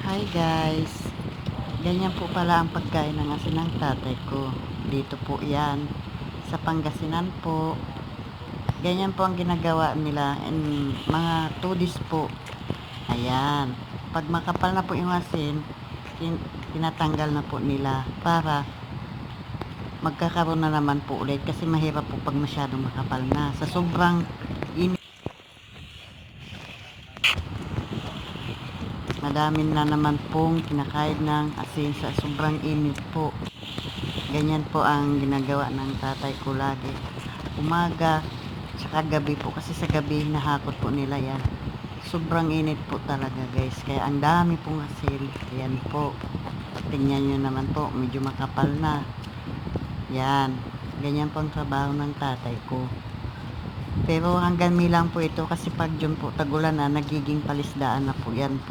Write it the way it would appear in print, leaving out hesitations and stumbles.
Hi guys, ganyan po pala ang pagkain ng asin ng tatay ko. Dito po yan, sa Pangasinan po. Ganyan po ang ginagawa nila in mga 2 days po. Ayan, pag makapal na po yung asin, tinatanggal na po nila para magkakaroon na naman po ulit kasi mahirap po pag masyadong makapal na. Sa sobrang init, madami na naman pong kinakain ng asin sa sobrang init po. Ganyan po ang ginagawa ng tatay ko lagi. Umaga, tsaka gabi po. Kasi sa gabi, nahakot po nila yan. Sobrang init po talaga guys. Kaya ang dami pong asin. Yan po. Tingnan nyo naman po. Medyo makapal na. Yan. Ganyan po ang trabaho ng tatay ko. Pero hanggang lang po ito. Kasi pag dyan po tagulan na, nagiging palisdaan na po. Yan po.